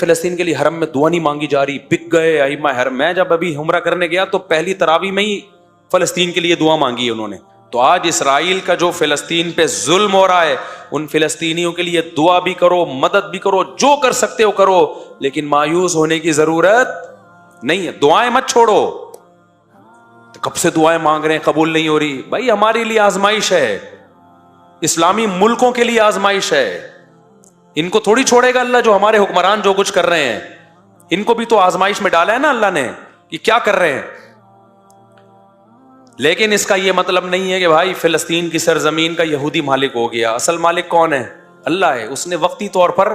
فلسطین کے لیے حرم میں دعا نہیں مانگی جا رہی، بک گئے ائمہ حرم۔ میں جب ابھی عمرہ کرنے گیا تو پہلی تراویح میں ہی فلسطین کے لیے دعا مانگی ہے انہوں نے۔ تو آج اسرائیل کا جو فلسطین پہ ظلم ہو رہا ہے، ان فلسطینیوں کے لیے دعا بھی کرو، مدد بھی کرو، جو کر سکتے ہو کرو، لیکن مایوس ہونے کی ضرورت نہیں ہے۔ دعائیں مت چھوڑو، کب سے دعائیں مانگ رہے ہیں قبول نہیں ہو رہی۔ بھائی ہمارے لیے آزمائش ہے، اسلامی ملکوں کے لیے آزمائش ہے، ان کو تھوڑی چھوڑے گا اللہ۔ جو ہمارے حکمران جو کچھ کر رہے ہیں، ان کو بھی تو آزمائش میں ڈالا ہے نا اللہ نے کہ کیا کر رہے ہیں۔ لیکن اس کا یہ مطلب نہیں ہے کہ بھائی فلسطین کی سرزمین کا یہودی مالک ہو گیا۔ اصل مالک کون ہے؟ اللہ ہے۔ اس نے وقتی طور پر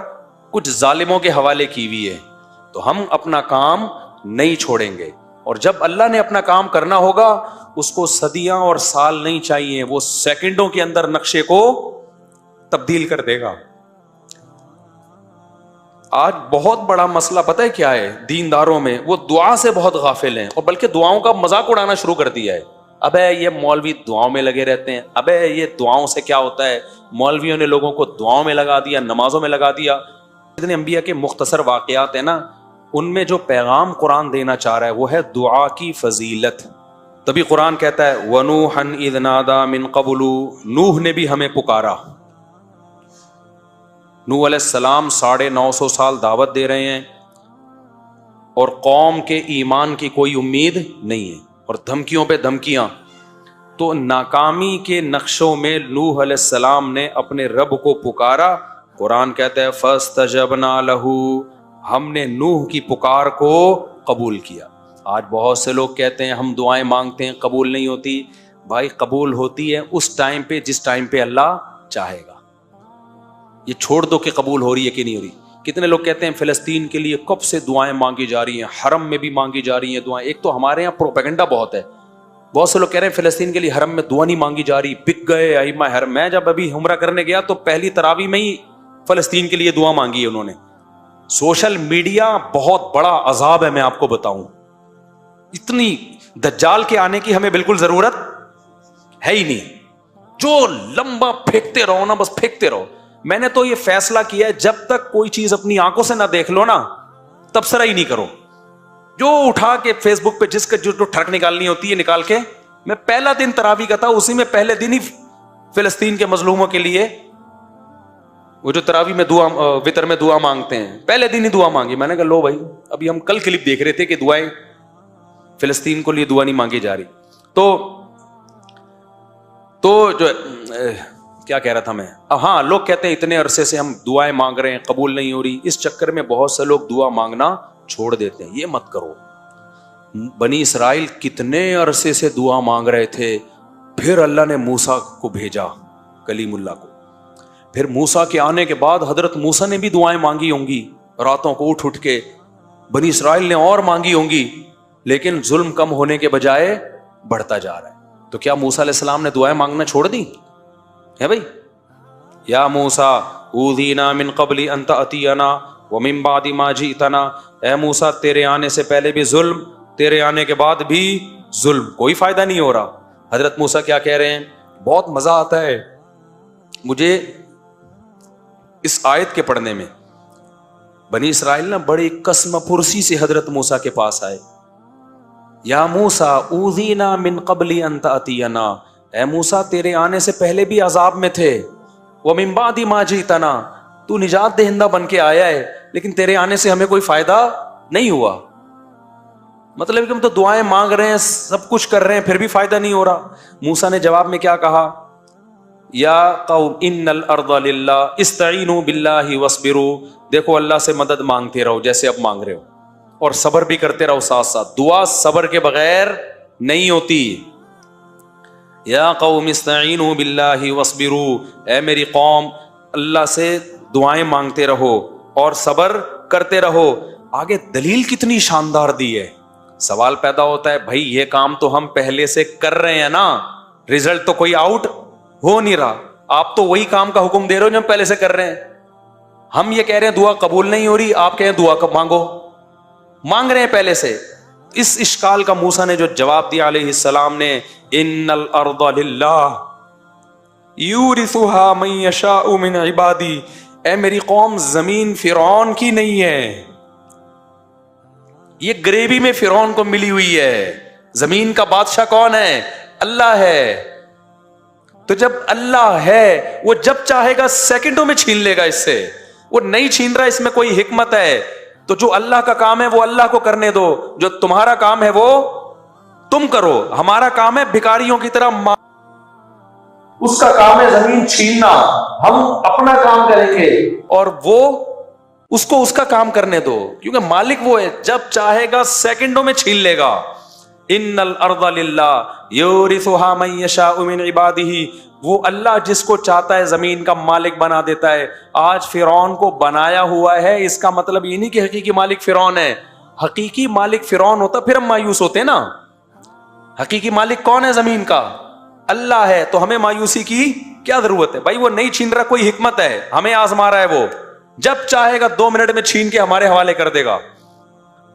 کچھ ظالموں کے حوالے کی ہوئی ہے، تو ہم اپنا کام نہیں چھوڑیں گے۔ اور جب اللہ نے اپنا کام کرنا ہوگا، اس کو صدیاں اور سال نہیں چاہیے، وہ سیکنڈوں کے اندر نقشے کو تبدیل کر دے گا۔ آج بہت بڑا مسئلہ پتہ ہے کیا ہے دینداروں میں؟ وہ دعا سے بہت غافل ہیں، اور بلکہ دعاؤں کا مذاق اڑانا شروع کر دیا ہے۔ ابے یہ مولوی دعاؤں میں لگے رہتے ہیں، ابے یہ دعاؤں سے کیا ہوتا ہے؟ مولویوں نے لوگوں کو دعاؤں میں لگا دیا، نمازوں میں لگا دیا۔ اتنے انبیاء کے مختصر واقعات ہیں نا، ان میں جو پیغام قرآن دینا چاہ رہا ہے وہ ہے دعا کی فضیلت۔ تبھی قرآن کہتا ہے وَنُوحًا إِذْ نَادَىٰ مِن قَبْلُ، نوح نے بھی ہمیں پکارا۔ نوح علیہ السلام 950 سال دعوت دے رہے ہیں، اور قوم کے ایمان کی کوئی امید نہیں ہے، اور دھمکیوں پہ دھمکیاں۔ تو ناکامی کے نقشوں میں نوح علیہ السلام نے اپنے رب کو پکارا۔ قرآن کہتا ہے فَاسْتَجَبْنَا لَهُ، ہم نے نوح کی پکار کو قبول کیا۔ آج بہت سے لوگ کہتے ہیں ہم دعائیں مانگتے ہیں قبول نہیں ہوتی۔ بھائی قبول ہوتی ہے اس ٹائم پہ جس ٹائم پہ اللہ چاہے گا۔ یہ چھوڑ دو کہ قبول ہو رہی ہے کہ نہیں ہو رہی۔ کتنے لوگ کہتے ہیں فلسطین کے لیے کب سے دعائیں مانگی جا رہی ہیں، حرم میں بھی مانگی جا رہی ہیں دعائیں۔ ایک تو ہمارے یہاں پروپیگنڈا بہت ہے، بہت سے لوگ کہہ رہے ہیں فلسطین کے لیے حرم میں دعا نہیں مانگی جا رہی، بک گئے ائمہ حرم۔ میں جب ابھی عمرہ کرنے گیا تو پہلی تراویح میں ہی فلسطین کے لیے دعا مانگی ہے انہوں نے۔ سوشل میڈیا بہت بڑا عذاب ہے، میں آپ کو بتاؤں۔ اتنی دجال کے آنے کی ہمیں بالکل ضرورت ہے ہی نہیں۔ جو لمبا پھینکتے رہو نا، بس پھینکتے رہو۔ میں نے تو یہ فیصلہ کیا ہے جب تک کوئی چیز اپنی آنکھوں سے نہ دیکھ لو نا، تبصرہ ہی نہیں کرو۔ جو اٹھا کے فیس بک پہ جس کا جو ٹھڑک نکالنی ہوتی ہے نکال کے۔ میں پہلا دن تراویح کا تھا، اسی میں پہلے دن ہی فلسطین کے مظلوموں کے لیے وہ جو تراویح میں دعا، وتر میں دعا مانگتے ہیں، پہلے دن ہی دعا مانگی۔ میں نے کہا لو بھائی، ابھی ہم کل کلپ دیکھ رہے تھے کہ دعائیں فلسطین کو لیے دعا نہیں مانگی جا رہی۔ تو جو کیا کہہ رہا تھا میں؟ ہاں، لوگ کہتے ہیں اتنے عرصے سے ہم دعائیں مانگ رہے ہیں قبول نہیں ہو رہی، اس چکر میں بہت سے لوگ دعا مانگنا چھوڑ دیتے ہیں۔ یہ مت کرو۔ بنی اسرائیل کتنے عرصے سے دعا مانگ رہے تھے، پھر اللہ نے موسیٰ کو بھیجا، کلیم اللہ کو۔ پھر موسیٰ کے آنے کے بعد حضرت موسیٰ نے بھی دعائیں مانگی ہوں گی، راتوں کو اٹھ کے۔ بنی اسرائیل نے اور مانگی ہوں گی، لیکن ظلم کم ہونے کے بجائے بڑھتا جا رہا ہے۔ تو کیا موسیٰ علیہ السلام نے دعائیں مانگنا چھوڑ دی ہے بھائی؟ یا موسیٰ اوذینا من قبل ان تأتینا ومن بعد ما جئتنا، اے موسیٰ تیرے آنے سے پہلے بھی ظلم، تیرے آنے کے بعد بھی ظلم، کوئی فائدہ نہیں ہو رہا۔ حضرت موسیٰ کیا کہہ رہے ہیں؟ بہت مزہ آتا ہے مجھے اس آیت کے پڑھنے میں۔ بنی اسرائیل نا بڑی قسم پرسی سے حضرت موسیٰ کے پاس آئے۔ یا موسیٰ اوذینا من قبل ان تأتینا، اے موسیٰ تیرے آنے سے پہلے بھی عذاب میں تھے، وَمِن بَعْدِ مَا جِئْتَنَا، تو نجات دہندہ بن کے آیا ہے، لیکن تیرے آنے سے ہمیں کوئی فائدہ نہیں ہوا۔ مطلب کہ ہم تو دعائیں مانگ رہے ہیں، سب کچھ کر رہے ہیں، پھر بھی فائدہ نہیں ہو رہا۔ موسیٰ نے جواب میں کیا کہا؟ یا قوم ان الارض للہ استعینوا باللہ واصبروا، دیکھو اللہ سے مدد مانگتے رہو جیسے اب مانگ رہے ہو، اور صبر بھی کرتے رہو ساتھ ساتھ۔ دعا صبر کے بغیر نہیں ہوتی۔ یا قوم استعینوا باللہ واصبروا، اے میری قوم اللہ سے دعائیں مانگتے رہو اور صبر کرتے رہو۔ آگے دلیل کتنی شاندار دی ہے۔ سوال پیدا ہوتا ہے بھائی یہ کام تو ہم پہلے سے کر رہے ہیں نا، رزلٹ تو کوئی آؤٹ ہو نہیں رہا، آپ تو وہی کام کا حکم دے رہے ہو جو ہم پہلے سے کر رہے ہیں۔ ہم یہ کہہ رہے ہیں دعا قبول نہیں ہو رہی، آپ کہیں دعا کب مانگو، مانگ رہے ہیں پہلے سے۔ اس اشکال کا موسیٰ نے جو جواب دیا علیہ السلام نے، ان الارض للہ یورثها من یشاء من عبادی، اے میری قوم زمین فرعون کی نہیں ہے، یہ گریوی میں فرعون کو ملی ہوئی ہے. زمین کا بادشاہ کون ہے؟ اللہ ہے. تو جب اللہ ہے وہ جب چاہے گا سیکنڈوں میں چھین لے گا اس سے. وہ نہیں چھین رہا, اس میں کوئی حکمت ہے. تو جو اللہ کا کام ہے وہ اللہ کو کرنے دو, جو تمہارا کام ہے وہ تم کرو. ہمارا کام ہے بھکاریوں کی طرح, اس کا کام ہے زمین چھیننا, ہم اپنا کام کریں گے اور وہ اس کو اس کا کام کرنے دو, کیونکہ مالک وہ ہے, جب چاہے گا سیکنڈوں میں چھین لے گا. ان الارض للہ یورثها من یشاء من عباده, وہ اللہ جس کو چاہتا ہے زمین کا مالک بنا دیتا ہے. آج فرعون کو بنایا ہوا ہے, اس کا مطلب یہ نہیں کہ حقیقی مالک فرعون ہے. حقیقی مالک فرعون ہوتا پھر ہم مایوس ہوتے نا. حقیقی مالک کون ہے زمین کا؟ اللہ ہے. تو ہمیں مایوسی کی کیا ضرورت ہے بھائی؟ وہ نہیں چھین رہا, کوئی حکمت ہے, ہمیں آزما رہا ہے. وہ جب چاہے گا 2 منٹ میں چھین کے ہمارے حوالے کر دے گا.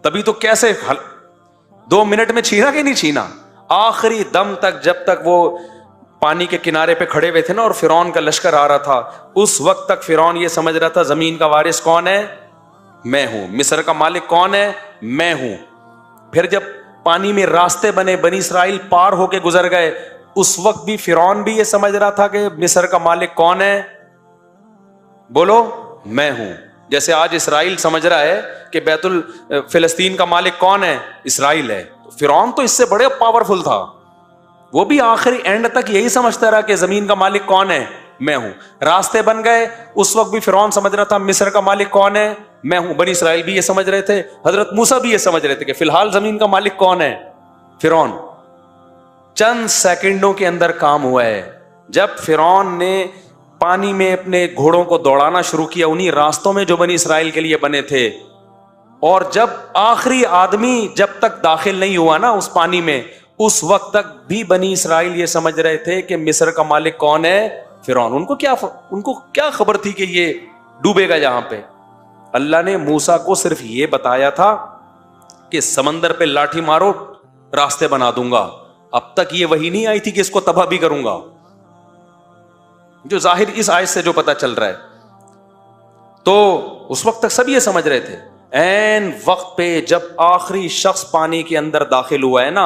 تبھی تو کیسے 2 منٹ میں چھینا کہ نہیں چھینا؟ آخری دم تک, جب تک وہ پانی کے کنارے پہ کھڑے ہوئے تھے نا اور فرعون کا لشکر آ رہا تھا, اس وقت تک فرعون یہ سمجھ رہا تھا زمین کا وارث کون ہے؟ میں ہوں. مصر کا مالک کون ہے؟ میں ہوں. پھر جب پانی میں راستے بنے, بنی اسرائیل پار ہو کے گزر گئے, اس وقت بھی فرعون بھی یہ سمجھ رہا تھا کہ مصر کا مالک کون ہے؟ بولو, میں ہوں. جیسے آج اسرائیل سمجھ رہا ہے کہ بیت فلسطین کا مالک کون ہے؟ اسرائیل ہے. فرعون تو اس سے بڑے پاورفل تھا, وہ بھی آخری اینڈ تک یہی سمجھتا رہا کہ زمین کا مالک کون ہے؟ میں ہوں. راستے بن گئے, اس وقت بھی فرعون سمجھ رہا تھا مصر کا مالک کون ہے؟ میں ہوں. بنی اسرائیل بھی یہ سمجھ رہے تھے, حضرت موسیٰ بھی یہ سمجھ رہے تھے کہ فی الحال زمین کا مالک کون ہے؟ فرعون. چند سیکنڈوں کے اندر کام ہوا ہے. جب فرعون نے پانی میں اپنے گھوڑوں کو دوڑانا شروع کیا انہی راستوں میں جو بنی اسرائیل کے لیے بنے تھے, اور جب آخری آدمی جب تک داخل نہیں ہوا نا اس پانی میں, اس وقت تک بھی بنی اسرائیل یہ سمجھ رہے تھے کہ مصر کا مالک کون ہے؟ فرعون. ان کو کیا خبر تھی کہ یہ ڈوبے گا یہاں پہ؟ اللہ نے موسیٰ کو صرف یہ بتایا تھا کہ سمندر پہ لاٹھی مارو راستے بنا دوں گا. اب تک یہ وحی نہیں آئی تھی کہ اس کو تباہ بھی کروں گا, جو ظاہر اس آیت سے جو پتا چل رہا ہے. تو اس وقت تک سب یہ سمجھ رہے تھے. این وقت پہ جب آخری شخص پانی کے اندر داخل ہوا ہے نا,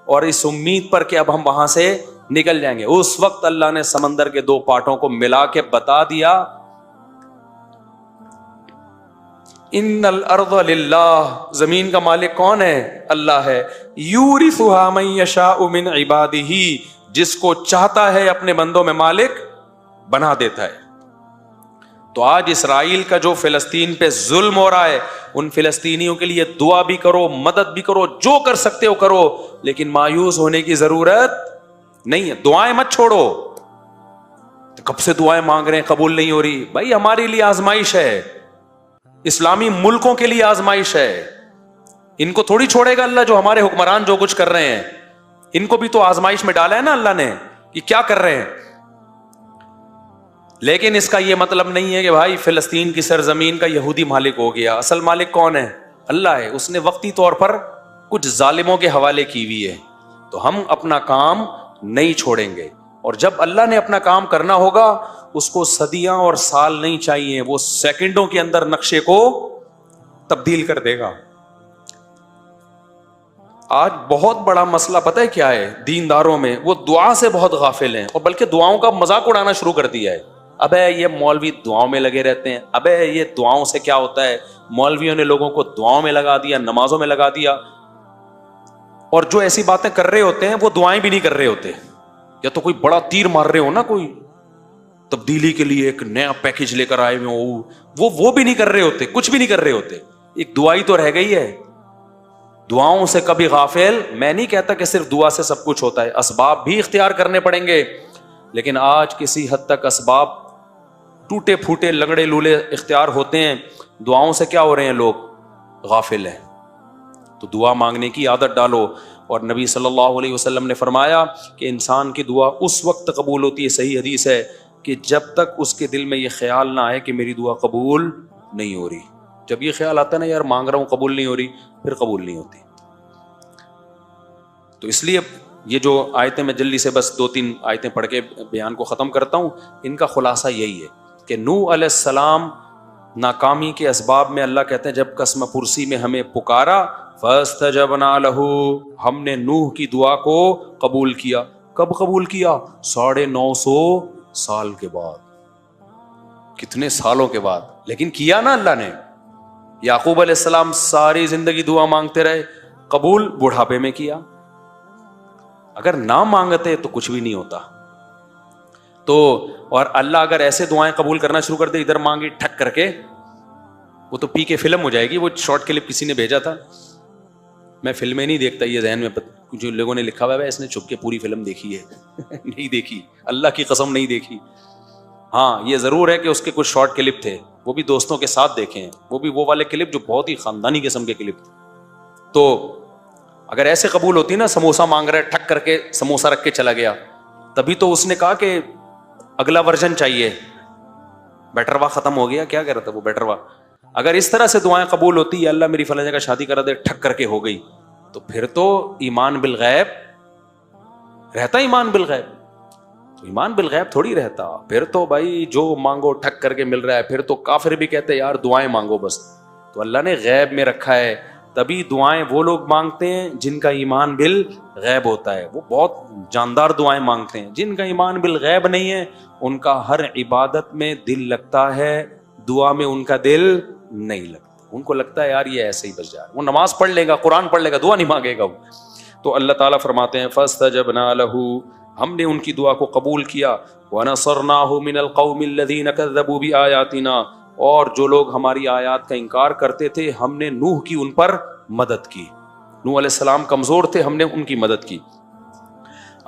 اور اس امید پر کہ اب ہم وہاں سے نکل جائیں گے, اس وقت اللہ نے سمندر کے 2 پارٹوں کو ملا کے بتا دیا ان الارض للہ, زمین کا مالک کون ہے؟ اللہ ہے. یورثها من یشاء من عباده, جس کو چاہتا ہے اپنے بندوں میں مالک بنا دیتا ہے. تو آج اسرائیل کا جو فلسطین پہ ظلم ہو رہا ہے, ان فلسطینیوں کے لیے دعا بھی کرو, مدد بھی کرو, جو کر سکتے ہو کرو, لیکن مایوس ہونے کی ضرورت نہیں ہے. دعائیں مت چھوڑو. کب سے دعائیں مانگ رہے ہیں, قبول نہیں ہو رہی. بھائی ہمارے لیے آزمائش ہے, اسلامی ملکوں کے لیے آزمائش ہے. ان کو تھوڑی چھوڑے گا اللہ, جو ہمارے حکمران جو کچھ کر رہے ہیں, ان کو بھی تو آزمائش میں ڈالا ہے نا اللہ نے کہ کیا کر رہے ہیں. لیکن اس کا یہ مطلب نہیں ہے کہ بھائی فلسطین کی سرزمین کا یہودی مالک ہو گیا. اصل مالک کون ہے؟ اللہ ہے. اس نے وقتی طور پر کچھ ظالموں کے حوالے کی ہوئی ہے. تو ہم اپنا کام نہیں چھوڑیں گے, اور جب اللہ نے اپنا کام کرنا ہوگا اس کو صدیاں اور سال نہیں چاہیے, وہ سیکنڈوں کے اندر نقشے کو تبدیل کر دے گا. آج بہت بڑا مسئلہ پتہ ہے کیا ہے دینداروں میں؟ وہ دعا سے بہت غافل ہیں, اور بلکہ دعاؤں کا مذاق اڑانا شروع کر دیا ہے. ابے یہ مولوی دعاؤں میں لگے رہتے ہیں, ابے یہ دعاؤں سے کیا ہوتا ہے؟ مولویوں نے لوگوں کو دعاؤں میں لگا دیا, نمازوں میں لگا دیا, اور جو ایسی باتیں کر رہے ہوتے ہیں وہ دعائیں بھی نہیں کر رہے ہوتے. یا تو کوئی بڑا تیر مار رہے ہو نا, کوئی تبدیلی کے لیے ایک نیا پیکج لے کر آئے ہوئے, وہ بھی نہیں کر رہے ہوتے, کچھ بھی نہیں کر رہے ہوتے. ایک دعائی تو رہ گئی ہے. دعاؤں سے کبھی غافل. میں نہیں کہتا کہ صرف دعا سے سب کچھ ہوتا ہے, اسباب بھی اختیار کرنے پڑیں گے, لیکن آج کسی حد تک اسباب ٹوٹے پھوٹے لنگڑے لولے اختیار ہوتے ہیں. دعاؤں سے کیا ہو رہے ہیں لوگ؟ غافل ہیں. تو دعا مانگنے کی عادت ڈالو. اور نبی صلی اللہ علیہ وسلم نے فرمایا کہ انسان کی دعا اس وقت قبول ہوتی ہے, صحیح حدیث ہے, کہ جب تک اس کے دل میں یہ خیال نہ آئے کہ میری دعا قبول نہیں ہو رہی. جب یہ خیال آتا ہے نا یار مانگ رہا ہوں قبول نہیں ہو رہی, پھر قبول نہیں ہوتی. تو اس لیے یہ جو آیتیں میں جلدی سے بس 2-3 آیتیں پڑھ کے بیان کو ختم کرتا ہوں. ان کا خلاصہ یہی ہے کہ نوح علیہ السلام ناکامی کے اسباب میں اللہ کہتے ہیں جب قسم پرسی میں ہمیں پکارا فاستجبنا لہ، ہم نے نوح کی دعا کو قبول کیا. کب قبول کیا؟ 950 سال کے بعد. کتنے سالوں کے بعد، لیکن کیا نا اللہ نے. یعقوب علیہ السلام ساری زندگی دعا مانگتے رہے، قبول بڑھاپے میں کیا. اگر نہ مانگتے تو کچھ بھی نہیں ہوتا. تو اور اللہ اگر ایسے دعائیں قبول کرنا شروع کر دے، ادھر مانگی ٹھک کر کے، وہ تو پی کے فلم ہو جائے گی. وہ شارٹ کلپ کسی نے بھیجا تھا، میں فلمیں نہیں دیکھتا، یہ ذہن میں جو لوگوں نے لکھا ہوا ہے اس نے چھپ کے پوری فلم دیکھی ہے. نہیں دیکھی، اللہ کی قسم نہیں دیکھی. ہاں یہ ضرور ہے کہ اس کے کچھ شارٹ کلپ تھے، وہ بھی دوستوں کے ساتھ دیکھے ہیں، وہ بھی وہ والے کلپ جو بہت ہی خاندانی قسم کے کلپ تھے. تو اگر ایسے قبول ہوتی نا، سموسہ مانگ رہا ہے ٹھک کر کے سموسہ رکھ کے چلا گیا، تبھی تو اس نے کہا کہ اگلا ورژن چاہیے. بیٹروا ختم ہو گیا، کیا کہہ رہا تھا وہ بیٹروا. اگر اس طرح سے دعائیں قبول ہوتی، یا اللہ میری فلاں جگہ شادی کرا دے، ٹھک کر کے ہو گئی، تو پھر تو ایمان بالغیب رہتا. ایمان بالغیب تو ایمان بالغیب تھوڑی رہتا. پھر تو بھائی جو مانگو ٹھک کر کے مل رہا ہے. پھر تو کافر بھی کہتے ہیں یار دعائیں مانگو بس. تو اللہ نے غیب میں رکھا ہے. تبھی دعائیں وہ لوگ مانگتے ہیں جن کا ایمان بالغیب ہوتا ہے، وہ بہت جاندار دعائیں مانگتے ہیں. جن کا ایمان بالغیب نہیں ہے، ان کا ہر عبادت میں دل لگتا ہے، دعا میں ان کا دل نہیں لگتا. ان کو لگتا ہے یار یہ ایسے ہی بس جا رہا ہے، وہ نماز پڑھ لے گا، قرآن پڑھ لے گا، دعا نہیں مانگے گا وہ. تو اللہ تعالیٰ فرماتے ہیں فاستجبنا لہ، ہم نے ان کی دعا کو قبول کیا. وَنَصَرْنَاهُ مِنَ الْقَوْمِ الَّذِينَ كَذَّبُوا بِآيَاتِنَا، اور جو لوگ ہماری آیات کا انکار کرتے تھے ہم نے نوح کی ان پر مدد کی. نوح علیہ السلام کمزور تھے، ہم نے ان کی مدد کی.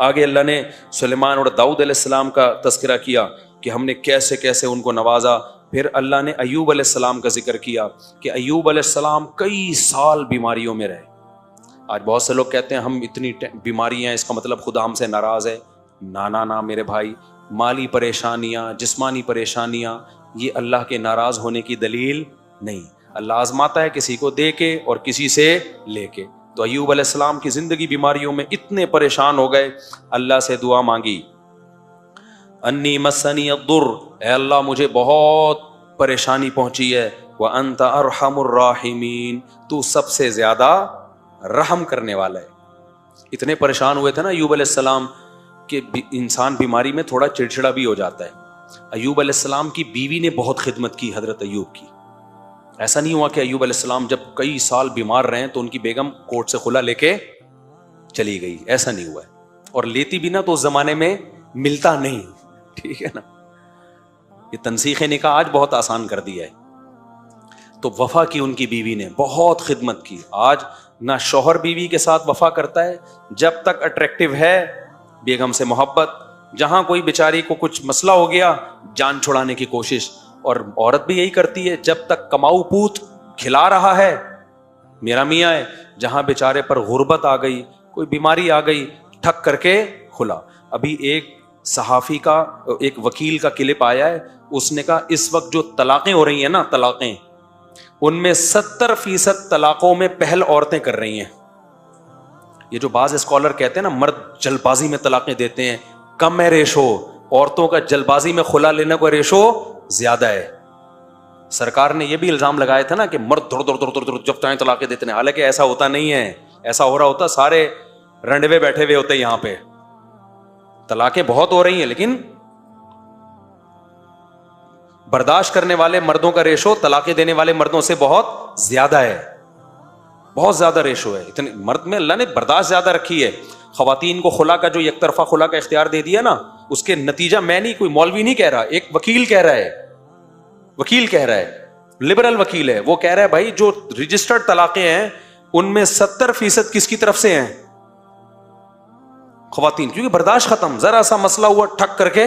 آگے اللہ نے سلیمان اور داؤد علیہ السلام کا تذکرہ کیا کہ ہم نے کیسے کیسے ان کو نوازا. پھر اللہ نے ایوب علیہ السلام کا ذکر کیا کہ ایوب علیہ السلام کئی سال بیماریوں میں رہے. آج بہت سے لوگ کہتے ہیں ہم اتنی بیماریاں، اس کا مطلب خدا ہم سے ناراض ہے. نہ میرے بھائی، مالی پریشانیاں، جسمانی پریشانیاں، یہ اللہ کے ناراض ہونے کی دلیل نہیں. اللہ آزماتا ہے کسی کو دے کے اور کسی سے لے کے. تو ایوب علیہ السلام کی زندگی بیماریوں میں اتنے پریشان ہو گئے، اللہ سے دعا مانگی. انی مسنی الضر، اے اللہ مجھے بہت پریشانی پہنچی ہے. وانت ارحم الراحمین، تو سب سے زیادہ رحم کرنے والا ہے. اتنے پریشان ہوئے تھے نا ایوب علیہ السلام کہ انسان بیماری میں تھوڑا چڑچڑا بھی ہو جاتا ہے. ایوب علیہ السلام کی بیوی نے بہت خدمت کی حضرت ایوب کی. ایسا نہیں ہوا کہ ایوب علیہ السلام جب کئی سال بیمار رہے تو ان کی بیگم کورٹ سے خلا لے کے چلی گئی، ایسا نہیں ہوا ہے. اور لیتی بھی نا تو اس زمانے میں ملتا نہیں، ٹھیک ہے نا. یہ تنسیخ نکاح آج بہت آسان کر دیا ہے. تو وفا کی ان کی بیوی نے بہت خدمت کی. آج نہ شوہر بیوی کے ساتھ وفا کرتا ہے، جب تک اٹریکٹیو ہے بیگم سے محبت، جہاں کوئی بیچاری کو کچھ مسئلہ ہو گیا جان چھڑانے کی کوشش. اور عورت بھی یہی کرتی ہے، جب تک کماؤ پوت کھلا رہا ہے میرا میاں ہے. جہاں بیچارے پر غربت آ گئی، کوئی بیماری آ گئی، ٹھک کر کے کھلا. ابھی ایک صحافی کا، ایک وکیل کا کلپ آیا ہے، اس نے کہا اس وقت جو طلاقیں ہو رہی ہیں نا، طلاقیں، ان میں 70% طلاقوں میں پہل عورتیں کر رہی ہیں. یہ جو بعض اسکالر کہتے ہیں نا مرد جلد بازی میں طلاقیں دیتے ہیں، کم ہے ریشو. عورتوں کا جلد بازی میں خلا لینے کا ریشو زیادہ ہے. سرکار نے یہ بھی الزام لگایا تھا نا کہ مرد دھڑ جب چاہیں طلاقیں دیتے ہیں. حالانکہ ایسا ہوتا نہیں ہے. ایسا ہو رہا ہوتا سارے رنڈوے بیٹھے ہوئے ہوتے یہاں پہ. طلاقیں بہت ہو رہی ہیں لیکن برداشت کرنے والے مردوں کا ریشو طلاقیں دینے والے مردوں سے بہت زیادہ ہے. بہت زیادہ ریشو ہے. اتنے مرد میں اللہ نے برداشت زیادہ رکھی ہے. خواتین کو خلا کا جو یک طرفہ خلا کا اختیار دے دیا نا، اس کے نتیجہ میں نہیں، کوئی مولوی نہیں کہہ رہا، ایک وکیل کہہ رہا ہے. وکیل کہہ رہا ہے، لبرل وکیل ہے، وہ کہہ رہا ہے بھائی جو رجسٹرڈ طلاقیں ہیں ان میں 70% کس کی طرف سے ہیں؟ خواتین. کیونکہ برداشت ختم. ذرا سا مسئلہ ہوا ٹھک کر کے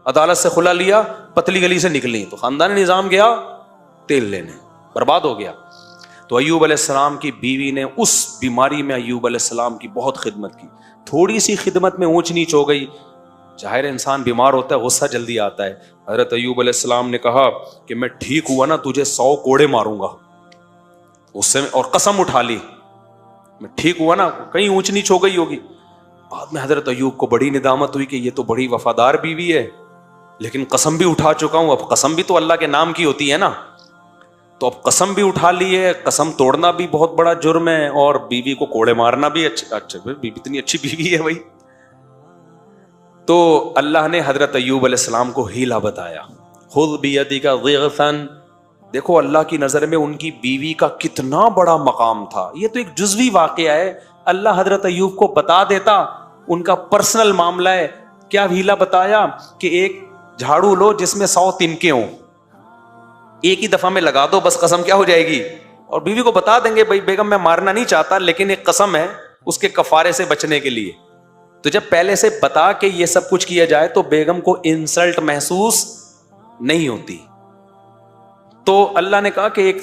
عدالت سے خلا لیا، پتلی گلی سے نکلی تو خاندان نظام گیا تیل لینے، برباد ہو گیا. تو ایوب علیہ السلام کی بیوی نے اس بیماری میں ایوب علیہ السلام کی بہت خدمت کی. تھوڑی سی خدمت میں اونچ نیچ ہو گئی. ظاہر انسان بیمار ہوتا ہے غصہ جلدی آتا ہے. حضرت ایوب علیہ السلام نے کہا کہ میں ٹھیک ہوا نا تجھے 100 کوڑے ماروں گا. اس سے اور قسم اٹھا لی میں ٹھیک ہوا نا. کہیں اونچ نیچ ہو گئی ہوگی. بعد میں حضرت ایوب کو بڑی ندامت ہوئی کہ یہ تو بڑی وفادار بیوی ہے، لیکن قسم بھی اٹھا چکا ہوں. اب قسم بھی تو اللہ کے نام کی ہوتی ہے نا. تو اب قسم بھی اٹھا لی ہے, قسم توڑنا بھی بہت بڑا جرم ہے, اور بیوی کو کوڑے مارنا بھی اچھا بیوی اتنی اچھی بیوی ہے بھائی. تو اللہ نے حضرت ایوب علیہ السلام کو ہیلا بتایا, خذ بیدک ضغثا. دیکھو اللہ کی نظر میں ان کی بیوی کا کتنا بڑا مقام تھا. یہ تو ایک جزوی واقعہ ہے, اللہ حضرت ایوب کو بتا دیتا, ان کا پرسنل معاملہ ہے. کیا ہیلا بتایا کہ ایک جھاڑو لو جس میں 100 تنکے ہوں, ایک ہی دفعہ میں لگا دو, بس قسم کیا ہو جائے گی. اور بیوی کو بتا دیں گے بھائی بیگم میں مارنا نہیں چاہتا لیکن ایک قسم ہے اس کے کفارے سے بچنے کے لیے. تو جب پہلے سے بتا کے یہ سب کچھ کیا جائے تو بیگم کو انسلٹ محسوس نہیں ہوتی. تو اللہ نے کہا کہ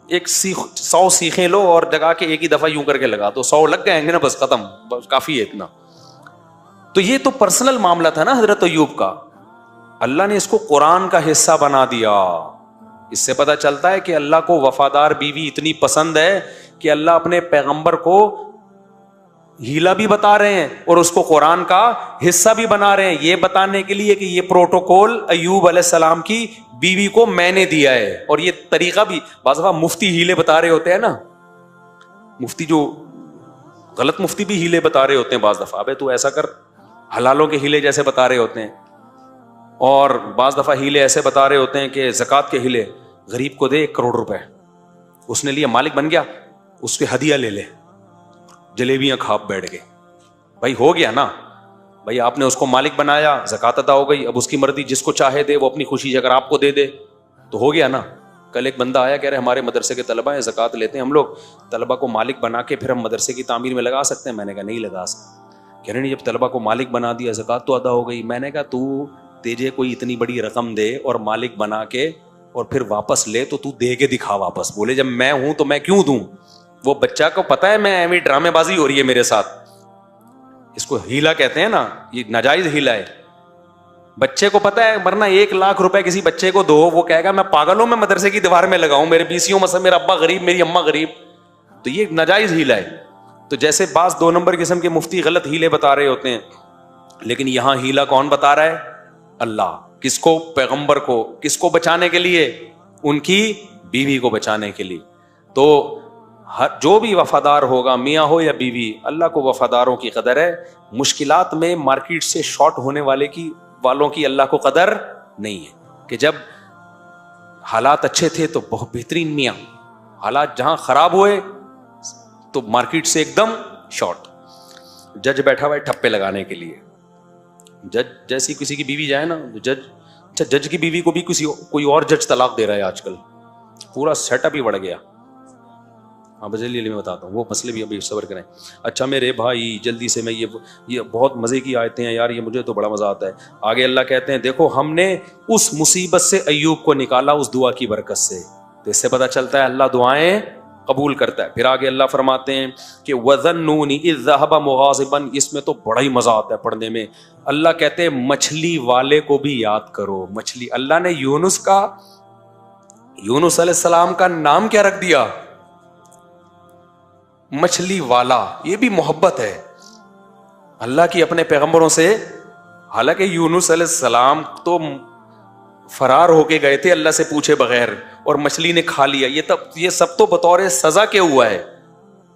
ایک 100 سیخیں لو اور جگا کے ایک ہی دفعہ یوں کر کے لگا دو, 100 لگ گئے نا, بس ختم, بس کافی ہے اتنا. تو یہ تو پرسنل معاملہ تھا نا حضرت ایوب کا, اللہ نے اس کو قرآن کا حصہ بنا دیا. اس سے پتہ چلتا ہے کہ اللہ کو وفادار بیوی اتنی پسند ہے کہ اللہ اپنے پیغمبر کو ہیلا بھی بتا رہے ہیں اور اس کو قرآن کا حصہ بھی بنا رہے ہیں, یہ بتانے کے لیے کہ یہ پروٹوکول ایوب علیہ السلام کی بیوی کو میں نے دیا ہے. اور یہ طریقہ بھی بعض دفعہ مفتی ہیلے بتا رہے ہوتے ہیں نا, مفتی جو غلط مفتی بھی ہیلے بتا رہے ہوتے ہیں بعض دفعہ, ابے تو ایسا کر, حلالوں کے ہیلے جیسے بتا رہے ہوتے ہیں. اور بعض دفعہ ہیلے ایسے بتا رہے ہوتے ہیں کہ زکوٰۃ کے ہیلے, غریب کو دے 1 کروڑ روپے, اس نے لیا, مالک بن گیا, اس کے ہدیہ لے لے, جلیبیاں کھا بیٹھ گئے. بھائی ہو گیا نا, بھائی آپ نے اس کو مالک بنایا, زکوٰۃ ادا ہو گئی, اب اس کی مرضی, جس کو چاہے دے, وہ اپنی خوشی سے اگر آپ کو دے دے تو ہو گیا نا. کل ایک بندہ آیا, کہہ رہے ہمارے مدرسے کے طلبہ ہیں, زکوٰۃ لیتے ہیں ہم لوگ, طلبہ کو مالک بنا کے پھر ہم مدرسے کی تعمیر میں لگا سکتے ہیں. میں نے کہا نہیں لگا سکتے. کہہ رہے نہیں, جب طلبہ کو مالک بنا دیا, زکوٰۃ تو ادا ہو گئی. میں نے کہا تو تجھے کوئی اتنی بڑی رقم دے اور مالک بنا کے اور پھر واپس لے تو دے کے دکھا واپس. بولے جب میں ہوں تو میں کیوں دوں. وہ بچہ کو پتا ہے میں ایویں ڈرامے بازی ہو رہی ہے میرے ساتھ, اس کو ہیلا کہتے ہیں نا, یہ ناجائز ہیلا ہے. بچے کو پتا ہے, ورنہ 1 لاکھ روپے کسی بچے کو دو, وہ کہے گا میں پاگل ہوں, میں مدرسے کی دیوار میں لگاؤں, میرے بیسیوں مثلا میرا ابا غریب, میری اماں غریب. تو یہ ناجائز ہیلا ہے. تو جیسے بعض 2 نمبر قسم کے مفتی غلط ہیلے بتا رہے ہوتے ہیں, لیکن یہاں ہیلا کون بتا رہا ہے؟ اللہ. کس کو؟ پیغمبر کو. کس کو بچانے کے لیے؟ ان کی بیوی کو بچانے کے لیے. تو جو بھی وفادار ہوگا, میاں ہو یا بیوی, اللہ کو وفاداروں کی قدر ہے. مشکلات میں مارکیٹ سے شارٹ ہونے والوں کی اللہ کو قدر نہیں ہے. کہ جب حالات اچھے تھے تو بہت بہترین میاں, حالات جہاں خراب ہوئے تو مارکیٹ سے ایک دم شارٹ. جج بیٹھا ہوا ہے ٹھپے لگانے کے لیے. جج جیسی کسی کی بیوی جائے نا, جج کی بیوی کو بھی کوئی اور جج طلاق دے رہا ہے آج کل, پورا سیٹ اپ ہی بڑھ گیا. ہاں بجلی میں بتاتا ہوں, وہ مسئلے بھی ابھی صبر کریں. اچھا میرے بھائی جلدی سے, میں یہ بہت مزے کی آیتیں ہیں یار, یہ مجھے تو بڑا مزہ آتا ہے. آگے اللہ کہتے ہیں دیکھو ہم نے اس مصیبت سے ایوب کو نکالا اس دعا کی برکت سے. تو اس سے پتہ چلتا ہے اللہ دعائیں قبول کرتا ہے. پھر آگے اللہ فرماتے ہیں کہ وَظَنُّونِ إِذْ ذَهَبَ مُغَاضِبًا, اس میں تو بڑا ہی مزہ آتا ہے پڑھنے میں. اللہ کہتے ہیں مچھلی والے کو بھی یاد کرو. مچھلی, اللہ نے یونس علیہ السلام کا نام کیا رکھ دیا؟ مچھلی والا. یہ بھی محبت ہے اللہ کی اپنے پیغمبروں سے. حالانکہ یونس علیہ السلام تو فرار ہو کے گئے تھے اللہ سے پوچھے بغیر, اور مچھلی نے کھا لیا. یہ سب تو بطور سزا کے ہوا ہے,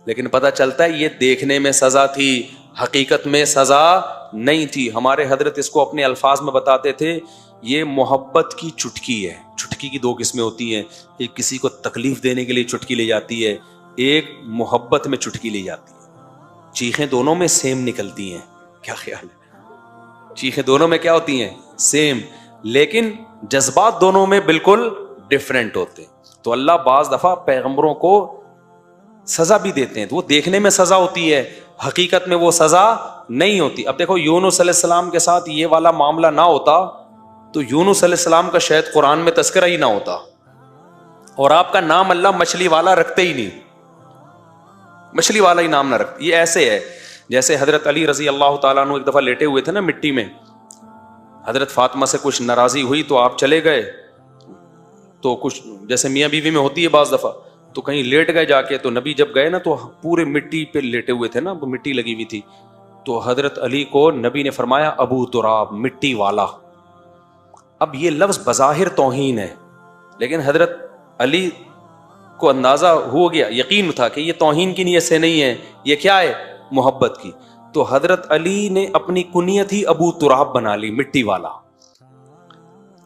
لیکن پتہ چلتا ہے یہ دیکھنے میں سزا تھی, حقیقت میں سزا نہیں تھی. ہمارے حضرت اس کو اپنے الفاظ میں بتاتے تھے, یہ محبت کی چٹکی ہے. چٹکی کی 2 قسمیں ہوتی ہیں, ایک کسی کو تکلیف دینے کے لیے چٹکی لی جاتی ہے, ایک محبت میں چٹکی لی جاتی ہے. چیخیں دونوں میں سیم نکلتی ہیں. کیا خیال ہے؟ چیخیں دونوں میں کیا ہوتی ہیں؟ سیم, لیکن جذبات دونوں میں بالکل ڈیفرنٹ ہوتے ہیں. تو اللہ بعض دفعہ پیغمبروں کو سزا بھی دیتے ہیں, تو وہ دیکھنے میں سزا ہوتی ہے, حقیقت میں وہ سزا نہیں ہوتی. اب دیکھو یونس علیہ السلام کے ساتھ یہ والا معاملہ نہ ہوتا تو یونس علیہ السلام کا شاید قرآن میں تذکرہ ہی نہ ہوتا, اور آپ کا نام اللہ مچھلی والا رکھتے ہی نہیں, مچھلی والا ہی نام نہ رکھتے. یہ ایسے ہے جیسے حضرت علی رضی اللہ تعالیٰ عنہ ایک دفعہ لیٹے ہوئے تھے نا مٹی میں, حضرت فاطمہ سے کچھ ناراضی ہوئی تو آپ چلے گئے, تو کچھ جیسے میاں بیوی میں ہوتی ہے بعض دفعہ, تو کہیں لیٹ گئے جا کے, تو نبی جب گئے نا تو پورے مٹی پہ لیٹے ہوئے تھے نا, مٹی لگی ہوئی تھی, تو حضرت علی کو نبی نے فرمایا ابو تراب, مٹی والا. اب یہ لفظ بظاہر توہین ہے, لیکن حضرت علی کو اندازہ ہو گیا، یقین تھا کہ یہ توہین کی نیت سے نہیں ہے، یہ کیا ہے؟ محبت کی. تو حضرت علی نے اپنی کنیت ہی ابو تراب بنا لی، مٹی والا.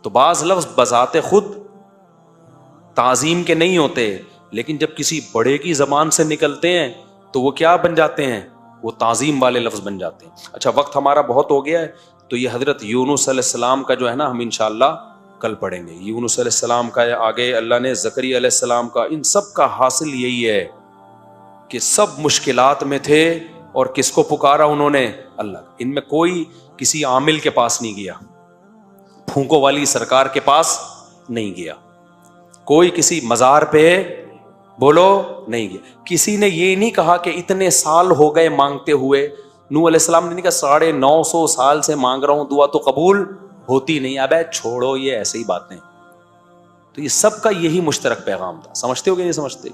تو بعض لفظ بذات خود تعظیم کے نہیں ہوتے، لیکن جب کسی بڑے کی زبان سے نکلتے ہیں تو وہ کیا بن جاتے ہیں؟ وہ تعظیم والے لفظ بن جاتے ہیں. اچھا، وقت ہمارا بہت ہو گیا ہے، تو یہ حضرت یونس علیہ السلام کا جو ہے نا ہم انشاءاللہ کل پڑھیں گے. یونس علیہ السلام کا، آگے اللہ نے زکریا علیہ السلام کا، ان سب کا حاصل یہی ہے کہ سب مشکلات میں تھے اور کس کو پکارا انہوں نے؟ اللہ. ان میں کوئی کسی عامل کے پاس نہیں گیا، پھونکوں والی سرکار کے پاس نہیں گیا، کوئی کسی مزار پہ بولو نہیں گیا. کسی نے یہ نہیں کہا کہ اتنے سال ہو گئے مانگتے ہوئے. نوح علیہ السلام نے نہیں کہا 950 سال سے مانگ رہا ہوں، دعا تو قبول ہوتی نہیں. اب چھوڑو یہ ایسے ہی باتیں. تو یہ سب کا یہی مشترک پیغام تھا. سمجھتے ہو کہ نہیں سمجھتے؟